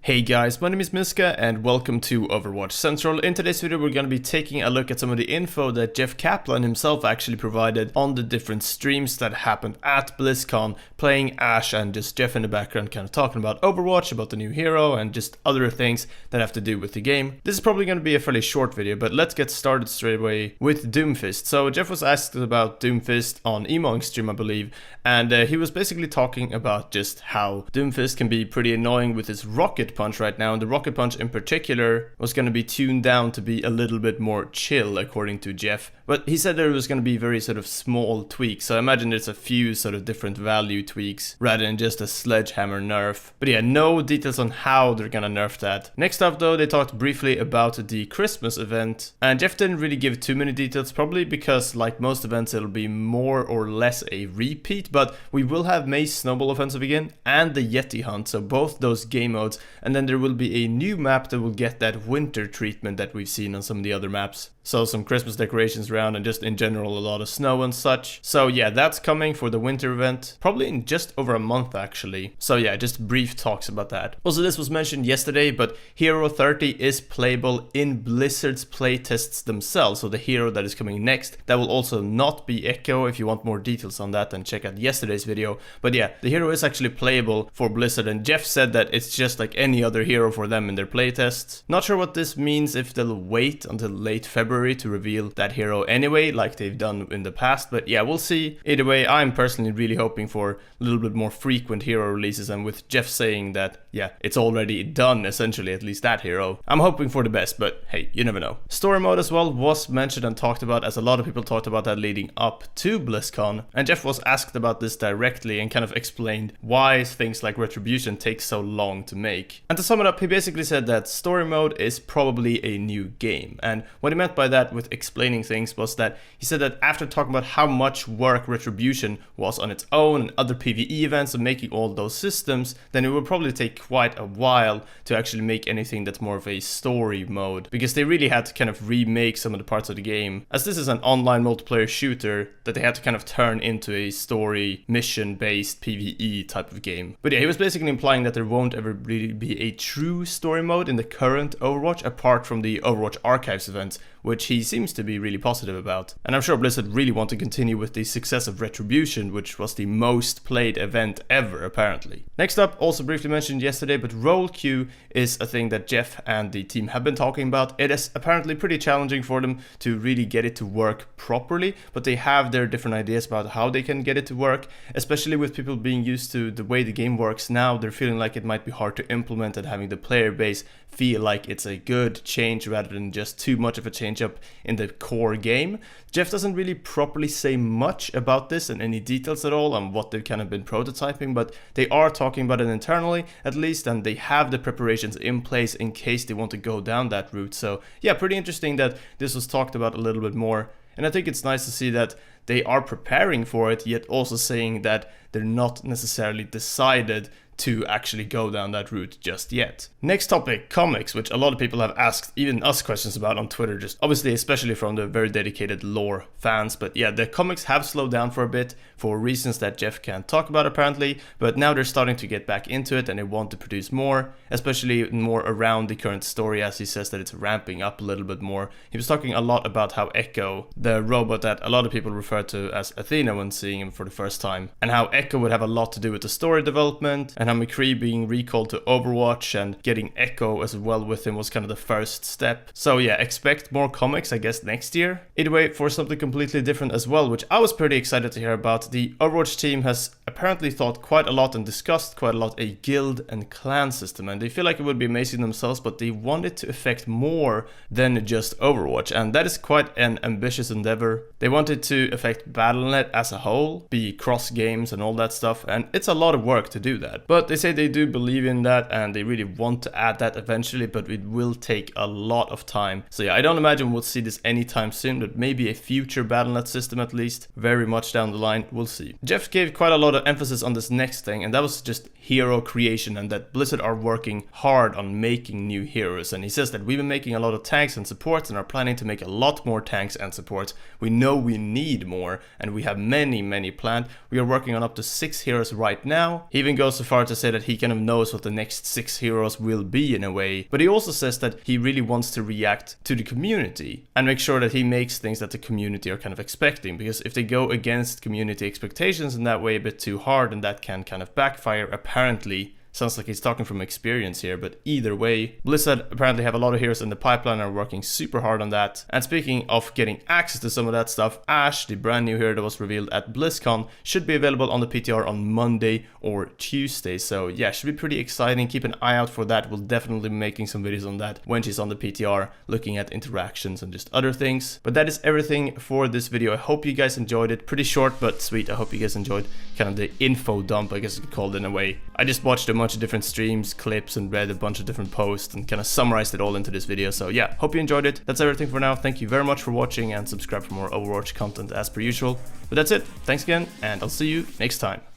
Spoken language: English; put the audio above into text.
Hey guys, my name is Miska and welcome to Overwatch Central. In today's video we're going to be taking a look at some of the info that Jeff Kaplan himself actually provided on the different streams that happened at BlizzCon, playing Ashe and just Jeff in the background kind of talking about Overwatch, about the new hero and just other things that have to do with the game. This is probably going to be a fairly short video, but let's get started straight away with Doomfist. So Jeff was asked about Doomfist on Emoing stream, I believe, and he was basically talking about just how Doomfist can be pretty annoying with his rocket punch right now, and the rocket punch in particular was going to be tuned down to be a little bit more chill according to Jeff, but he said there was going to be very sort of small tweaks, so I imagine there's a few sort of different value tweaks rather than just a sledgehammer nerf. But yeah, no details on how they're gonna nerf that. Next up though, they talked briefly about the Christmas event, and Jeff didn't really give too many details, probably because like most events it'll be more or less a repeat, but we will have May's Snowball Offensive again and the Yeti Hunt, so both those game modes. And then there will be a new map that will get that winter treatment that we've seen on some of the other maps. So some Christmas decorations around and just in general a lot of snow and such. So yeah, that's coming for the winter event, probably in just over a month actually. So yeah, just brief talks about that. Also, this was mentioned yesterday, but Hero 30 is playable in Blizzard's playtests themselves. So the hero that is coming next, that will also not be Echo. If you want more details on that, then check out yesterday's video. But yeah, the hero is actually playable for Blizzard, and Jeff said that it's just like any other hero for them in their playtests. Not sure what this means, if they'll wait until late February to reveal that hero anyway, like they've done in the past, but yeah, we'll see. Either way, I'm personally really hoping for a little bit more frequent hero releases, and with Jeff saying that, yeah, it's already done essentially, at least that hero, I'm hoping for the best, but hey, you never know. Story mode as well was mentioned and talked about, as a lot of people talked about that leading up to BlizzCon, and Jeff was asked about this directly and kind of explained why things like Retribution take so long to make. And to sum it up, he basically said that story mode is probably a new game, and what he meant by that with explaining things was that he said that after talking about how much work Retribution was on its own and other PvE events and making all those systems, then it would probably take quite a while to actually make anything that's more of a story mode, because they really had to kind of remake some of the parts of the game, as this is an online multiplayer shooter that they had to kind of turn into a story mission based PvE type of game. But yeah, he was basically implying that there won't ever really be a true story mode in the current Overwatch apart from the Overwatch Archives events, which he seems to be really positive about. And I'm sure Blizzard really want to continue with the success of Retribution, which was the most played event ever apparently. Next up, also briefly mentioned yesterday, but role queue is a thing that Jeff and the team have been talking about. It is apparently pretty challenging for them to really get it to work properly, but they have their different ideas about how they can get it to work, especially with people being used to the way the game works now. They're feeling like it might be hard to implement, and having the player base feel like it's a good change rather than just too much of a change up in the core game. Jeff doesn't really properly say much about this and any details at all on what they've kind of been prototyping, but they are talking about it internally at least, and they have the preparations in place in case they want to go down that route. So yeah, pretty interesting that this was talked about a little bit more, and I think it's nice to see that they are preparing for it, yet also saying that they're not necessarily decided to actually go down that route just yet. Next topic, comics, which a lot of people have asked even us questions about on Twitter, just obviously especially from the very dedicated lore fans. But yeah, the comics have slowed down for a bit for reasons that Jeff can't talk about apparently, but now they're starting to get back into it and they want to produce more, especially more around the current story, as he says that it's ramping up a little bit more. He was talking a lot about how Echo, the robot that a lot of people refer to as Athena when seeing him for the first time, and how Echo would have a lot to do with the story development, and how McCree being recalled to Overwatch and getting Echo as well with him was kind of the first step. So yeah, expect more comics I guess next year. Either way, for something completely different as well, which I was pretty excited to hear about, the Overwatch team has apparently thought quite a lot and discussed quite a lot a guild and clan system, and they feel like it would be amazing themselves, but they want it to affect more than just Overwatch, and that is quite an ambitious endeavor. They want it to affect Battle.net as a whole, be cross games and all that stuff, and it's a lot of work to do that. But they say they do believe in that and they really want to add that eventually, but it will take a lot of time. So yeah, I don't imagine we'll see this anytime soon, but maybe a future Battle.net system at least, very much down the line, we'll see. Jeff gave quite a lot of emphasis on this next thing, and that was just hero creation, and that Blizzard are working hard on making new heroes. And he says that we've been making a lot of tanks and supports and are planning to make a lot more tanks and supports. We know we need more, and we have many planned. We are working on up to 6 heroes right now. He even goes so far hard to say that he kind of knows what the next 6 heroes will be in a way, but he also says that he really wants to react to the community and make sure that he makes things that the community are kind of expecting, because if they go against community expectations in that way a bit too hard, then that can kind of backfire apparently. Sounds like he's talking from experience here, but either way, Blizzard apparently have a lot of heroes in the pipeline and are working super hard on that. And speaking of getting access to some of that stuff, Ashe, the brand new hero that was revealed at BlizzCon, should be available on the PTR on Monday or Tuesday. So yeah, should be pretty exciting. Keep an eye out for that. We'll definitely be making some videos on that when she's on the PTR, looking at interactions and just other things. But that is everything for this video. I hope you guys enjoyed it. Pretty short but sweet. I hope you guys enjoyed kind of the info dump, I guess you could call it in a way. I just watched a bunch of different streams, clips, and read a bunch of different posts and kind of summarized it all into this video. So yeah, hope you enjoyed it. That's everything for now. Thank you very much for watching, and subscribe for more Overwatch content as per usual. But that's it. Thanks again, and I'll see you next time.